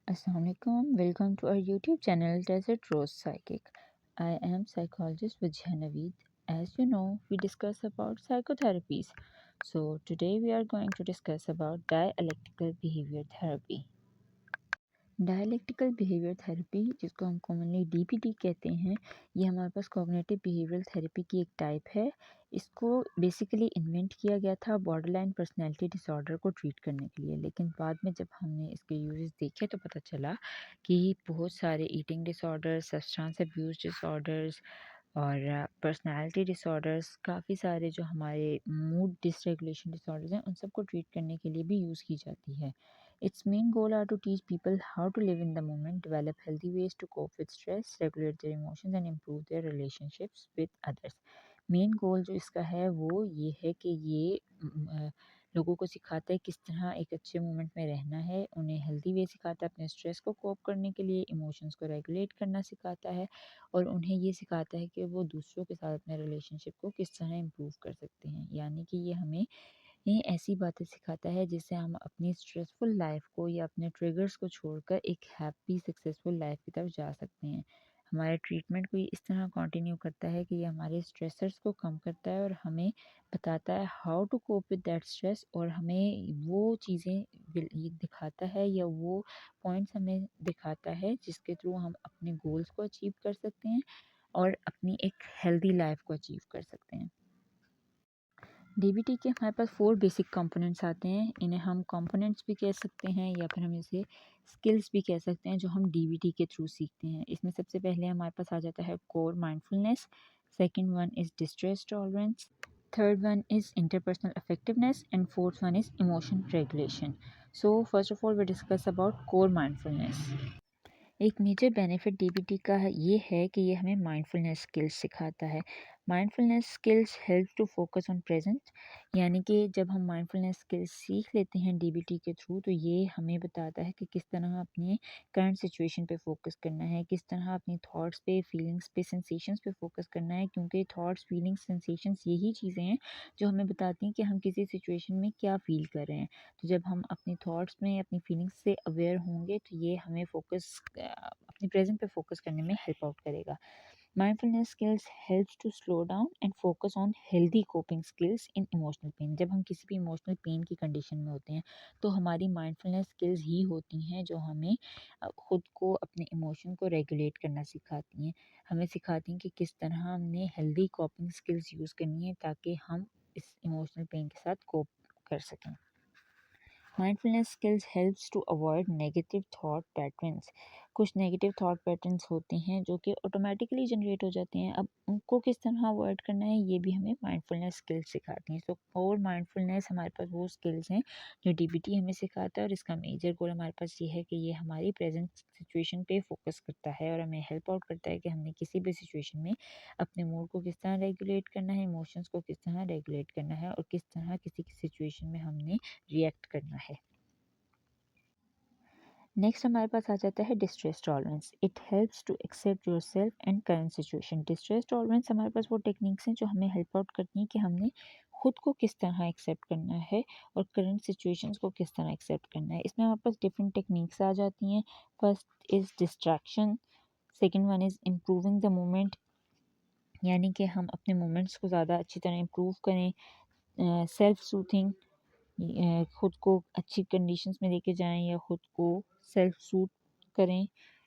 Assalamualaikum. Welcome to our YouTube channel Desert Rose Psychic. I am psychologist Vijay Naveed. As you know, we discuss about psychotherapies. So today we are going to discuss about dialectical behavior therapy. Dialectical behaviour therapy, जिसको हम commonly DBT कहते हैं, ये हमारे पास cognitive behavioural therapy की एक type है। इसको बेसिकली इन्वेंट किया गया था बॉर्डरलाइन पर्सनैलिटी डिसऑर्डर को ट्रीट करने के लिए, लेकिन बाद में जब हमने इसके यूजेस देखे तो पता चला कि बहुत सारे eating disorders, substance abuse disorders और पर्सनालिटी डिसऑर्डर्स, काफ़ी सारे जो हमारे मूड डिसरेगुलेशन डिसऑर्डर्स हैं, उन सबको ट्रीट करने के लिए भी यूज़ की जाती है। Its main goal are to teach people how to live in the moment, develop healthy ways to cope with stress, regulate their emotions and improve their relationships with others. Main goal जो इसका है वो ये है कि ये लोगों को सिखाता है किस तरह एक अच्छे मोमेंट में रहना है, उन्हें हेल्दी वे सिखाता है अपने स्ट्रेस को कोप करने के लिए, इमोशंस को रेगुलेट करना सिखाता है और उन्हें ये सिखाता है कि वो दूसरों के साथ अपने रिलेशनशिप को किस तरह इम्प्रूव कर सकते हैं। यानी कि ये हमें ये ऐसी बातें सिखाता है जिससे हम अपनी स्ट्रेसफुल लाइफ को या अपने ट्रिगर्स को छोड़कर एक हैप्पी सक्सेसफुल लाइफ की तरफ जा सकते हैं। हमारे ट्रीटमेंट को ये इस तरह कंटिन्यू करता है कि ये हमारे स्ट्रेसर्स को कम करता है और हमें बताता है how to cope with that stress, और हमें वो चीज़ें ये दिखाता है या वो पॉइंट्स हमें दिखाता है जिसके थ्रू हम अपने गोल्स को अचीव कर सकते हैं और अपनी एक हेल्दी लाइफ को अचीव कर सकते हैं। डीबीटी के हमारे पास 4 बेसिक कंपोनेंट्स आते हैं। इन्हें हम कंपोनेंट्स भी कह सकते हैं या फिर हम इसे स्किल्स भी कह सकते हैं जो हम डीबीटी के थ्रू सीखते हैं। इसमें सबसे पहले हमारे पास आ जाता है core mindfulness, second one is distress tolerance, third one is interpersonal effectiveness and fourth one is emotion regulation. So first of all we discuss about core mindfulness. एक मेजर बेनिफिट डीबीटी का ये है कि ये हमें माइंडफुलनेस स्किल्स सिखाता है। Mindfulness skills help to focus on present, यानी कि जब हम माइंडफुलनेस स्किल्स सीख लेते हैं डीबीटी के थ्रू तो ये हमें बताता है कि किस तरह अपने करंट सिचुएशन पे फोकस करना है, किस तरह अपनी थॉट्स पे, फीलिंग्स पे, सेंसेशंस पे फोकस करना है, क्योंकि थॉट्स, फीलिंग्स, सेंसेशंस यही चीज़ें हैं जो हमें बताती हैं कि हम किसी सिचुएशन में क्या फ़ील कर रहे हैं। तो जब हम अपनी थॉट्स में, अपनी फीलिंग्स से अवेयर होंगे तो ये हमें फोकस अपने प्रेजेंट पे फोकस करने में हेल्प आउट करेगा। Mindfulness skills helps to slow down and focus on healthy coping skills in emotional pain. जब हम किसी भी इमोशनल पेन की कंडीशन में होते हैं तो हमारी माइंडफुलनेस स्किल्स ही होती हैं जो हमें खुद को, अपने इमोशन को रेगुलेट करना सिखाती हैं। हमें सिखाती हैं कि किस तरह हमने हेल्दी कोपिंग स्किल्स यूज़ करनी है ताकि हम इस इमोशनल पेन के साथ कोप कर सकें। Mindfulness skills helps to avoid negative thought patterns. कुछ नेगेटिव थॉट पैटर्न्स होते हैं जो कि ऑटोमेटिकली जनरेट हो जाते हैं, अब उनको किस तरह अवॉइड करना है ये भी हमें माइंडफुलनेस स्किल्स सिखाती हैं। सो और माइंडफुलनेस हमारे पास वो स्किल्स हैं जो डीबीटी हमें सिखाता है और इसका मेजर गोल हमारे पास ये है कि ये हमारी प्रेजेंट सिचुएशन पे फोकस करता है और हमें हेल्प आउट करता है कि हमने किसी भी सिचुएशन में अपने मूड को किस तरह रेगुलेट करना है, इमोशंस को किस तरह रेगुलेट करना है और किस तरह किसी की सिचुएशन में हमने रिएक्ट करना है। नेक्स्ट हमारे पास आ जाता है distress tolerance. It helps to accept your self and current situation. Distress tolerance हमारे पास वो टेक्निक्स हैं जो हमें हेल्प आउट करती हैं कि हमने खुद को किस तरह एक्सेप्ट करना है और करंट सिचुएशंस को किस तरह एक्सेप्ट करना है। इसमें हमारे पास डिफरेंट टेक्निक्स आ जाती हैं। First is distraction, second one is improving the moment, यानी कि हम अपने मोमेंट्स को ज़्यादा अच्छी तरह इम्प्रूव करें। सेल्फ सूथिंग, खुद को अच्छी कंडीशंस में लेके जाएं या खुद को सेल्फ सूट करें।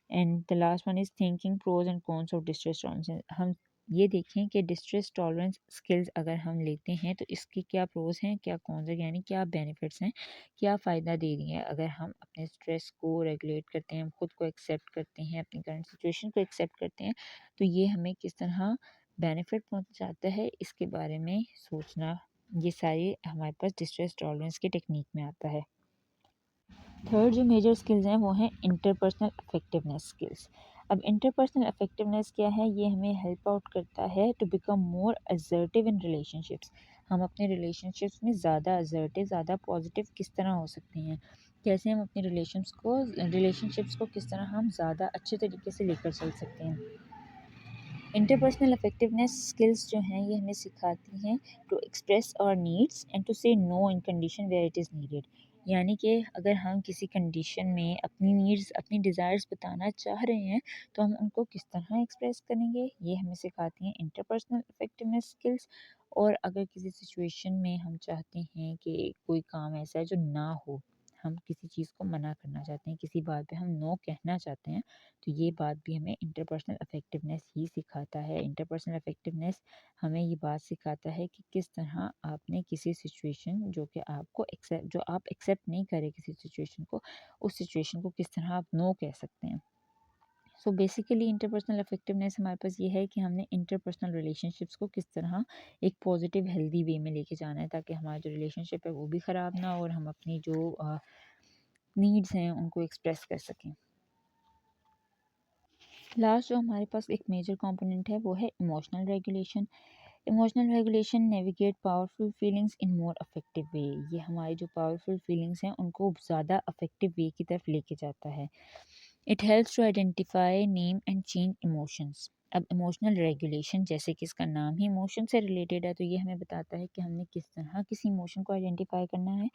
And the last one is thinking pros and cons of distress tolerance. हम ये देखें कि डिस्ट्रेस टॉलरेंस स्किल्स अगर हम लेते हैं तो इसके क्या प्रोज हैं, क्या कॉन्स हैं, यानी क्या बेनिफिट्स हैं, क्या फ़ायदा दे रही है। अगर हम अपने स्ट्रेस को रेगुलेट करते हैं, खुद को एक्सेप्ट करते हैं, अपनी करंट सिचुएशन को एक्सेप्ट करते हैं तो ये हमें किस तरह बेनिफिट पहुंचाता है, इसके बारे में सोचना, ये सारी हमारे पास डिस्ट्रेस टॉलरेंस की टेक्निक में आता है। थर्ड जो मेजर स्किल्स हैं वो हैं इंटरपर्सनल इफेक्टिवनेस स्किल्स। अब इंटरपर्सनल इफेक्टिवनेस क्या है, ये हमें हेल्प आउट करता है to become more assertive in relationships. हम अपने रिलेशनशिप्स में ज़्यादा असर्टिव, ज़्यादा पॉजिटिव किस तरह हो सकते हैं, कैसे हम अपने रिलेशनशिप्स को किस तरह हम ज़्यादा अच्छे तरीके से लेकर चल सकते हैं। इंटरपर्सनल इफेक्टिवनेस स्किल्स जो हैं ये हमें सिखाती हैं to express our needs and to say no in condition where it is needed. यानी कि अगर हम किसी कंडीशन में अपनी नीड्स अपनी डिज़ायर्स बताना चाह रहे हैं तो हम उनको किस तरह एक्सप्रेस करेंगे, ये हमें सिखाती हैं इंटरपर्सनल इफेक्टिवनेस स्किल्स। और अगर किसी सिचुएशन में हम चाहते हैं कि कोई काम ऐसा है जो ना हो, हम किसी चीज़ को मना करना चाहते हैं, किसी बात पे हम नो कहना चाहते हैं, तो ये बात भी हमें इंटरपर्सनल इफेक्टिवनेस ही सिखाता है। इंटरपर्सनल इफेक्टिवनेस हमें ये बात सिखाता है कि किस तरह आपने किसी सिचुएशन जो कि आपको एक्सेप्ट जो आप एक्सेप्ट नहीं करें किसी सिचुएशन को, उस सिचुएशन को किस तरह आप नो कह सकते हैं। सो बेसिकली इंटरपर्सनल इफेक्टिवनेस हमारे पास ये है कि हमने इंटरपर्सनल रिलेशनशिप्स को किस तरह एक पॉजिटिव हेल्दी वे में लेके जाना है, ताकि हमारा जो रिलेशनशिप है वो भी ख़राब ना हो और हम अपनी जो नीड्स हैं उनको एक्सप्रेस कर सकें। लास्ट जो हमारे पास एक मेजर कंपोनेंट है वो है emotional regulation. Emotional regulation navigate powerful feelings in more affective way. ये हमारी जो पावरफुल फीलिंग्स हैं उनको ज़्यादा अफेक्टिव वे की तरफ लेके जाता है। It helps to identify name and change emotions. अब इमोशनल रेगुलेशन जैसे कि इसका नाम ही इमोशन से रिलेटेड है, तो ये हमें बताता है कि हमने किस तरह किसी इमोशन को आइडेंटिफाई करना है।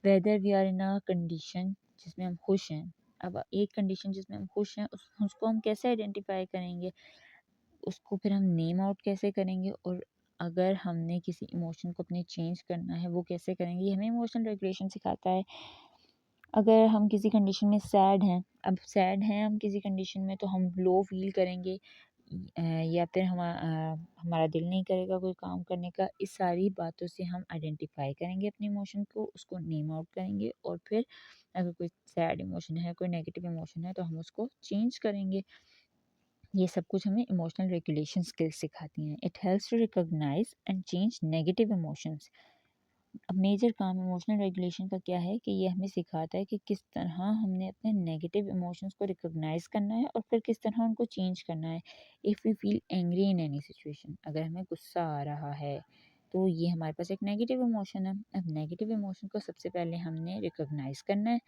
Whether we are in a condition जिसमें हम खुश हैं, अब एक कंडीशन जिसमें हम खुश हैं उसको हम कैसे आइडेंटिफाई करेंगे, उसको फिर हम नेम आउट कैसे करेंगे, और अगर हमने किसी इमोशन को अपने चेंज करना है वो कैसे करेंगे, ये हमें इमोशनल रेगुलेशन सिखाता है। अगर हम किसी कंडीशन में सैड हैं, अब सैड हैं हम किसी कंडीशन में, तो हम लो फील करेंगे या फिर हमारा दिल नहीं करेगा कोई काम करने का। इस सारी बातों से हम आइडेंटिफाई करेंगे अपने इमोशन को, उसको नेम आउट करेंगे, और फिर अगर कोई सैड इमोशन है, कोई नेगेटिव इमोशन है, तो हम उसको चेंज करेंगे। ये सब कुछ हमें इमोशनल रेगुलेशन स्किल्स सिखाती हैं। It helps to recognise and change negative emotions. अब मेजर काम इमोशनल रेगुलेशन का क्या है कि ये हमें सिखाता है कि किस तरह हमने अपने नेगेटिव इमोशंस को रिकॉग्नाइज करना है और फिर किस तरह उनको चेंज करना है। If we feel angry in any situation, अगर हमें गुस्सा आ रहा है तो ये हमारे पास एक नेगेटिव इमोशन है। अब नेगेटिव इमोशन को सबसे पहले हमने रिकॉग्नाइज करना है।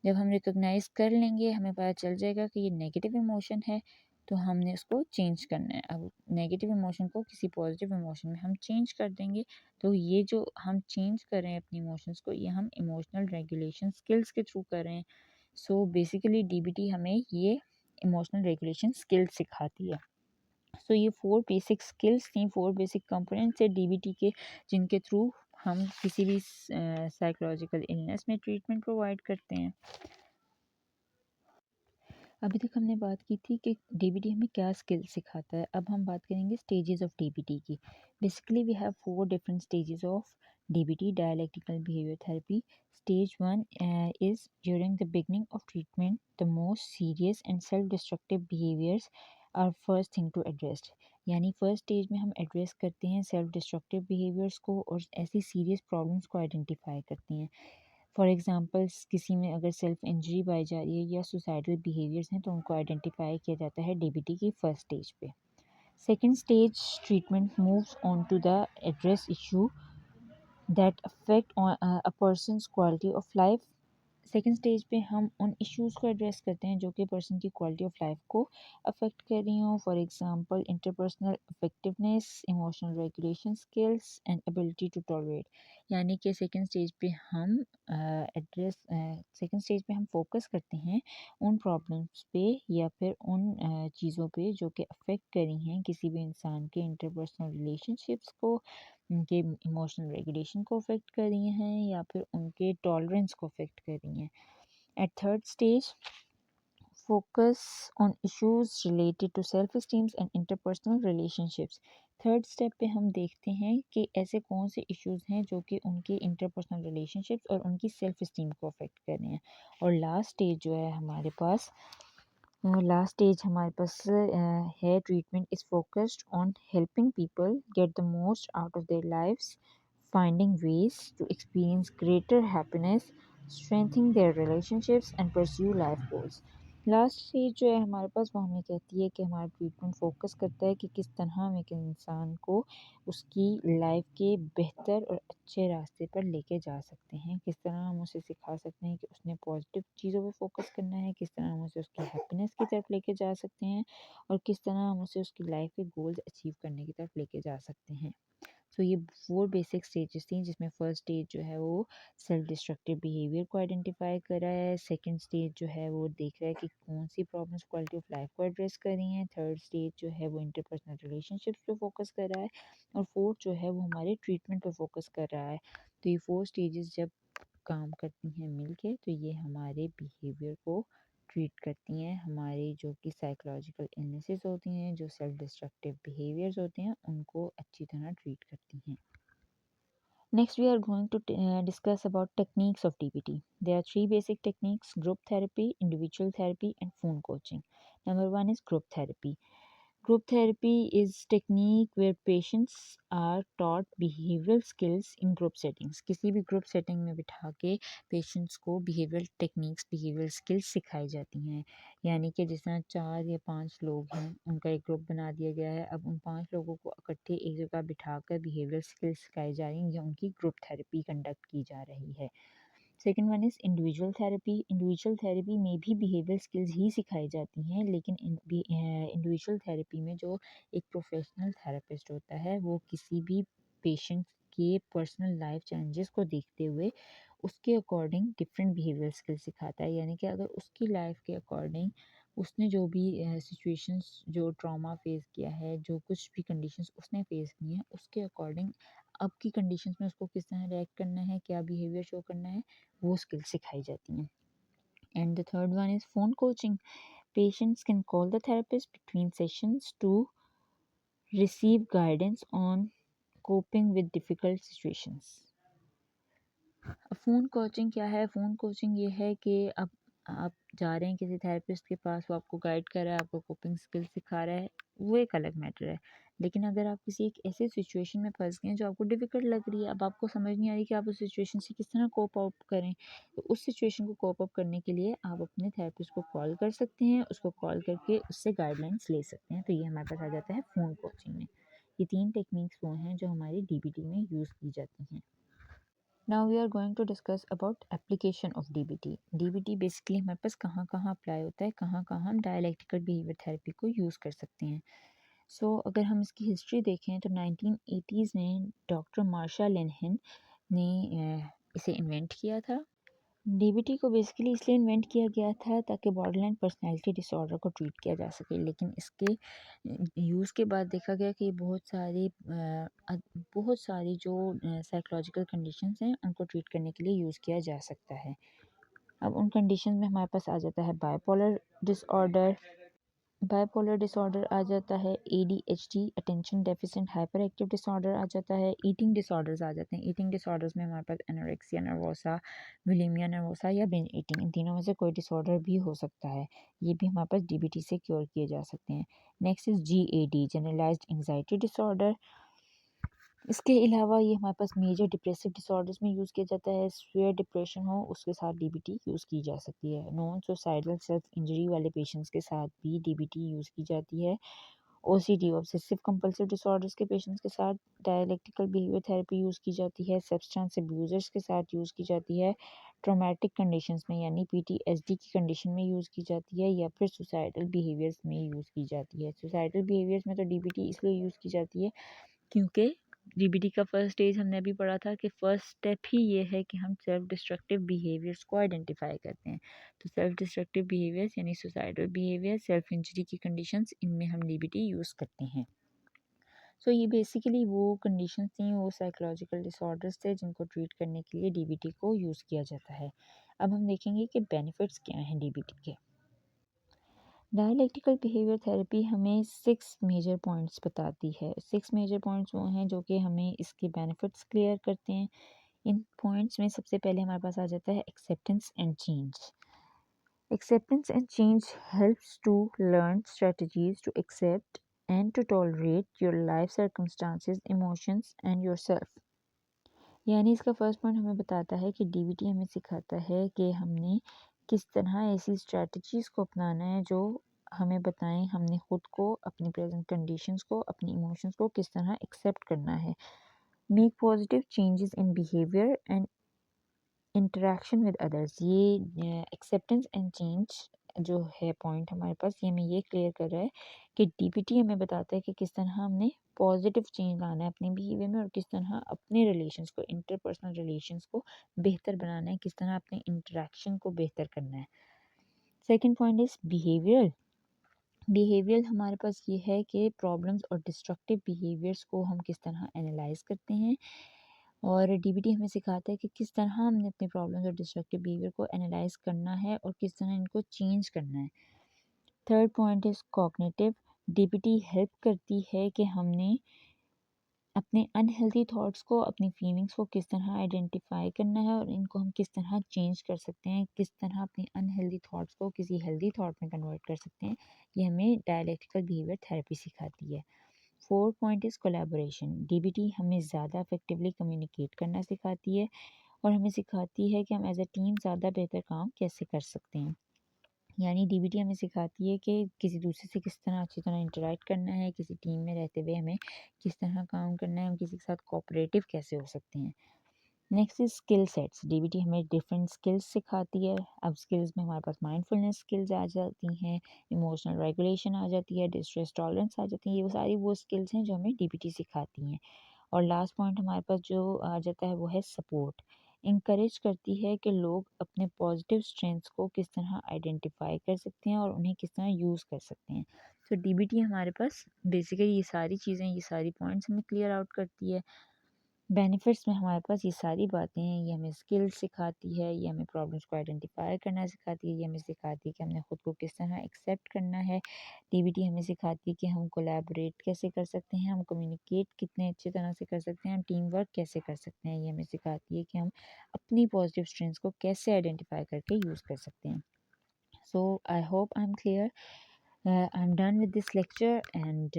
जब हम रिकॉग्नाइज कर लेंगे हमें पता चल जाएगा कि ये नेगेटिव इमोशन है, तो हमने उसको चेंज करना है। अब नेगेटिव इमोशन को किसी पॉजिटिव इमोशन में हम चेंज कर देंगे। तो ये जो हम चेंज कर रहे हैं अपने इमोशंस को, ये हम इमोशनल रेगुलेशन स्किल्स के थ्रू कर रहे हैं। सो बेसिकली डीबीटी हमें ये इमोशनल रेगुलेशन स्किल्स सिखाती है। सो ये 4 बेसिक स्किल्स थी, 4 बेसिक कंपोनेंट्स है डीबीटी के, जिनके थ्रू हम किसी भी साइकोलॉजिकल इलनेस में ट्रीटमेंट प्रोवाइड करते हैं। अभी तक हमने बात की थी कि डीबीटी हमें क्या स्किल सिखाता है। अब हम बात करेंगे स्टेजेस ऑफ डीबीटी की। Basically we have 4 different stages of DBT, dialectical behaviour therapy. Stage 1 is during the beginning of treatment, the most serious and self-destructive behaviors are first thing to address। यानी first stage में हम address करते हैं self destructive behaviours को और ऐसी serious problems को identify करते हैं। फॉर एग्ज़ाम्पल्स किसी में अगर सेल्फ इंजरी पाई जा रही है या सुसाइडल बिहेवियर्स हैं, तो उनको आइडेंटिफाई किया जाता है डीबीटी की फर्स्ट स्टेज पे। Second stage treatment moves on to the address issue that affect a person's quality of life. Second stage पे हम उन इश्यूज़ को एड्रेस करते हैं जो कि पर्सन की क्वालिटी ऑफ लाइफ को अफेक्ट कर रही हों। For example interpersonal effectiveness, emotional regulation skills and ability to tolerate. यानी कि सेकेंड स्टेज पे हम सेकेंड स्टेज पे हम फोकस करते हैं उन प्रॉब्लम्स पे या फिर उन चीज़ों पे जो कि अफेक्ट करी हैं किसी भी इंसान के इंटरपर्सनल रिलेशनशिप्स को, उनके इमोशनल रेगुलेशन को अफेक्ट कर रही हैं या फिर उनके टॉलरेंस को अफेक्ट कर रही हैं। At third stage focus on issues related to self esteem and interpersonal relationships. Third step पे हम देखते हैं कि ऐसे कौन से इश्यूज हैं जो कि उनके इंटरपर्सनल रिलेशनशिप्स और उनकी सेल्फ इस्टीम को अफेक्ट कर रहे हैं। और लास्ट स्टेज जो है हमारे पास लास्ट स्टेज हमारे पास है treatment is focused on helping people get the most out of their lives, finding ways to experience greater happiness, strengthening their relationships and pursue life goals। Last stage जो है हमारे पास वो हमें कहती है कि हमारा ट्रीटमेंट फोकस करता है कि किस तरह हम एक इंसान को उसकी लाइफ के बेहतर और अच्छे रास्ते पर लेके जा सकते हैं, किस तरह हम उसे सिखा सकते हैं कि उसने पॉजिटिव चीज़ों पे फोकस करना है, किस तरह हम उसे उसकी हैप्पीनेस की तरफ लेके जा सकते हैं और किस तरह हम उसे उसकी लाइफ के गोल्स अचीव करने की तरफ लेके जा सकते हैं। तो ये 4 बेसिक स्टेजेस थी, जिसमें फर्स्ट स्टेज जो है वो सेल्फ डिस्ट्रक्टिव बिहेवियर को आइडेंटिफाई कर रहा है, सेकंड स्टेज जो है वो देख रहा है कि कौन सी प्रॉब्लम्स क्वालिटी ऑफ लाइफ को एड्रेस कर रही हैं, थर्ड स्टेज जो है वो इंटरपर्सनल रिलेशनशिप्स पे फोकस कर रहा है, और फोर्थ जो है वो हमारे ट्रीटमेंट पे फोकस कर रहा है। तो ये 4 स्टेजेस जब काम करती हैं मिलके, तो ये हमारे बिहेवियर को ट्रीट करती हैं, हमारी जो कि साइकोलॉजिकल इलनेसेस होती हैं, जो सेल्फ डिस्ट्रक्टिव बिहेवियर्स होते हैं, उनको अच्छी तरह ट्रीट करती हैं। Next, we are going to discuss about techniques of DBT. There are three basic techniques: group therapy, individual therapy, and phone coaching. Number one is group therapy. Group therapy is technique where patients are taught behavioral skills in group settings. किसी भी group setting में बिठा के patients को behavioral techniques, behavioral skills सिखाई जाती हैं। यानी कि जिस तरह 4 या 5 लोग हैं, उनका एक ग्रुप बना दिया गया है, अब उन 5 लोगों को इकट्ठे एक जगह बिठाकर बिहेवियरल स्किल्स सिखाई जा रही हैं, या उनकी ग्रुप थेरेपी कंडक्ट की जा रही है। Second one is individual therapy. Individual therapy में भी बिहेवियर स्किल्स ही सिखाई जाती हैं, लेकिन इंडिविजुअल थेरेपी में जो एक प्रोफेशनल थेरेपिस्ट होता है, वो किसी भी पेशेंट के पर्सनल लाइफ चैलेंजेस को देखते हुए उसके अकॉर्डिंग डिफरेंट बिहेवियर स्किल्स सिखाता है। यानी कि अगर उसकी लाइफ के अकॉर्डिंग उसने जो भी सिचुएशंस, जो ट्रॉमा फेस किया है, जो कुछ भी कंडीशंस उसने फेस की हैं, उसके अकॉर्डिंग अब की कंडीशंस में उसको किस तरह रिएक्ट करना है, क्या बिहेवियर शो करना है, वो स्किल्स सिखाई जाती हैं। And the third one is phone coaching. Patients can call the therapist between sessions to receive guidance on coping with difficult situations. Phone coaching क्या है? फ़ोन कोचिंग ये है कि अब आप जा रहे हैं किसी थेरेपिस्ट के पास, वो आपको गाइड कर रहा है, आपको कोपिंग स्किल्स सिखा रहा है, वो एक अलग मैटर है। लेकिन अगर आप किसी एक ऐसी सिचुएशन में फँस गए हैं जो आपको डिफ़िकल्ट लग रही है, अब आपको समझ नहीं आ रही कि आप उस सिचुएशन से किस तरह कोप अप करें, तो उस सिचुएशन को कोप अप करने के लिए आप अपने थेरेपिस्ट को कॉल कर सकते हैं, उसको कॉल करके उससे गाइडलाइंस ले सकते हैं। तो ये हमारे पास आ जाता है फ़ोन कोचिंग में। ये 3 टेक्निक्स वो हैं जो हमारी डीबीटी में यूज़ की जाती हैं। Now we are going to discuss about application of DBT. DBT basically हमारे पास कहाँ कहाँ अप्लाई होता है, कहाँ कहाँ हम डायलैक्टिकल बिहेवियर थेरेपी को यूज़ कर सकते हैं। अगर हम इसकी हिस्ट्री देखें तो 1980s में डॉक्टर मार्शा लेनहेन ने इसे इन्वेंट किया था। डीबीटी को बेसिकली इसलिए इन्वेंट किया गया था ताकि बॉर्डरलाइन पर्सनैलिटी डिसऑर्डर को ट्रीट किया जा सके, लेकिन इसके यूज़ के बाद देखा गया कि बहुत सारी जो साइकोलॉजिकल कंडीशंस हैं, उनको ट्रीट करने के लिए यूज़ किया जा सकता है। अब उन कंडीशन में हमारे पास आ जाता है बाइपोलर डिसऑर्डर आ जाता है, ADHD attention deficient hyper active disorder आ जाता है, ईटिंग डिसऑर्डर्स आ जाते हैं। ईटिंग डिसऑर्डर्स में हमारे पास एनोरेक्सिया नर्वोसा, बुलिमिया नर्वोसा या बिंज ईटिंग, इन तीनों में से कोई डिसऑर्डर भी हो सकता है। ये भी हमारे पास डीबीटी से क्योर किए जा सकते हैं। Next is GAD generalised anxiety disorder. इसके अलावा ये हमारे पास मेजर डिप्रेसिव डिसऑर्डर्स में यूज़ किया जाता है। सीवियर डिप्रेशन हो उसके साथ डीबीटी यूज़ की जा सकती है। नॉन सुसाइडल सेल्फ इंजरी वाले पेशेंट्स के साथ भी डीबीटी यूज़ की जाती है। OCD ऑब्सेसिव कंपल्सिव डिसऑर्डर्स के पेशेंट्स के साथ डायलैक्टिकल बिहेवियर थेरेपी यूज़ की जाती है। सब्सटेंस अब्यूज़र्स के साथ यूज़ की जाती है। ट्रॉमेटिक कंडीशंस में यानी PTSD की कंडीशन में यूज़ की जाती है, या फिर सुसाइडल बिहेवियर्स में यूज़ की जाती है। सुसाइडल बिहेवियर्स में तो डीबीटी इसलिए यूज़ की जाती है क्योंकि डीबीटी का फर्स्ट स्टेज हमने अभी पढ़ा था कि फर्स्ट स्टेप ही ये है कि हम सेल्फ डिस्ट्रक्टिव बिहेवियर्स को आइडेंटिफाई करते हैं। तो सेल्फ डिस्ट्रक्टिव बिहेवियर्स यानी सुसाइडल बिहेवियर, सेल्फ इंजरी की कंडीशंस, इनमें हम डीबीटी यूज़ करते हैं। ये बेसिकली वो कंडीशंस थी, वो साइकोलॉजिकल डिसऑर्डर्स थे जिनको ट्रीट करने के लिए डीबीटी को यूज़ किया जाता है। अब हम देखेंगे कि बेनिफिट्स क्या हैं डीबीटी के। डायलैक्टिकल बिहेवियर थेरेपी हमें 6 मेजर पॉइंट्स बताती है। 6 मेजर पॉइंट्स वो हैं जो कि हमें इसके बेनिफिट्स क्लियर करते हैं। इन पॉइंट्स में सबसे पहले हमारे पास आ जाता है acceptance and change. Acceptance and change helps to learn strategies to accept and to tolerate your life circumstances, emotions and yourself. यानी इसका फर्स्ट पॉइंट हमें बताता है कि डीबीटी हमें सिखाता है कि हमने किस तरह ऐसी स्ट्रैटेजीज़ को अपनाना है जो हमें बताएं हमने ख़ुद को, अपनी प्रेजेंट कंडीशंस को, अपनी इमोशंस को किस तरह एक्सेप्ट करना है। Make positive changes in behaviour and interaction with others. ये एक्सेप्टेंस एंड चेंज जो है पॉइंट हमारे पास, ये हमें ये क्लियर कर रहा है कि डीबीटी हमें बताता है कि किस तरह हमने पॉजिटिव चेंज लाना है अपने बिहेवियर में और किस तरह अपने रिलेशंस को, इंटरपर्सनल रिलेशंस को बेहतर बनाना है, किस तरह अपने इंटरेक्शन को बेहतर करना है। Second point is behavioural. Behaviour हमारे पास ये है कि प्रॉब्लम्स और डिस्ट्रक्टिव बिहेवियर्स को हम किस तरह एनालाइज करते हैं, और डीबीटी हमें सिखाता है कि किस तरह हमने अपने प्रॉब्लम्स और डिस्ट्रक्टिव बिहेवियर को एनालाइज करना है और किस तरह इनको चेंज करना है। Third point is cognitive. DBT help करती है कि हमने अपने अनहेल्दी थॉट्स को, अपनी फीलिंग्स को किस तरह आइडेंटिफाई करना है और इनको हम किस तरह चेंज कर सकते हैं, किस तरह अपनी अनहेल्दी थॉट्स को किसी हेल्दी थॉट में कन्वर्ट कर सकते हैं। ये हमें डायलेक्टिकल बिहेवियर थेरेपी सिखाती है। Fourth point is collaboration. DBT हमें ज़्यादा इफेक्टिवली कम्युनिकेट करना सिखाती है और हमें सिखाती है कि हम एज अ टीम ज़्यादा बेहतर काम कैसे कर सकते हैं। यानी डीबीटी हमें सिखाती है कि किसी दूसरे से किस तरह अच्छी तरह इंटरेक्ट करना है, किसी टीम में रहते हुए हमें किस तरह काम करना है, हम किसी के साथ कोऑपरेटिव कैसे हो सकते हैं। Next is skill sets. DBT हमें डिफरेंट स्किल्स सिखाती है। अब स्किल्स में हमारे पास माइंडफुलनेस स्किल्स आ जाती हैं, इमोशनल रेगुलेशन आ जाती है, डिस्ट्रेस टॉलरेंस आ जाती है। ये वो सारी वो स्किल्स हैं जो हमें डीबीटी सिखाती हैं। और लास्ट पॉइंट हमारे पास जो आ जाता है वो है सपोर्ट। इंकरेज करती है कि लोग अपने पॉजिटिव स्ट्रेंथ्स को किस तरह आइडेंटिफाई कर सकते हैं और उन्हें किस तरह यूज़ कर सकते हैं। तो डीबीटी हमारे पास बेसिकली ये सारी चीज़ें, ये सारी पॉइंट्स हमें क्लियर आउट करती है। बेनिफिट्स में हमारे पास ये सारी बातें हैं। ये हमें स्किल्स सिखाती है, ये हमें प्रॉब्लम्स को आइडेंटिफाई करना सिखाती है, ये हमें सिखाती है कि हमने खुद को किस तरह एक्सेप्ट करना है। डीबीटी हमें सिखाती है कि हम कोलैबोरेट कैसे कर सकते हैं, हम कम्युनिकेट कितने अच्छी तरह से कर सकते हैं, हम टीम वर्क कैसे कर सकते हैं। ये हमें सिखाती है कि हम अपनी पॉजिटिव स्ट्रेंथ्स को कैसे आइडेंटिफाई करके यूज़ कर सकते हैं। So I hope I am clear. I'm done with this lecture, and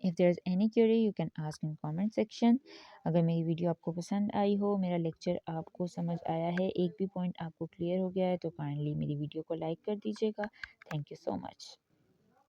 if there's any query you can ask in comment section. अगर मेरी वीडियो आपको पसंद आई हो, मेरा लेक्चर आपको समझ आया है, एक भी पॉइंट आपको क्लियर हो गया है, तो काइंडली मेरी वीडियो को लाइक कर दीजिएगा। Thank you so much.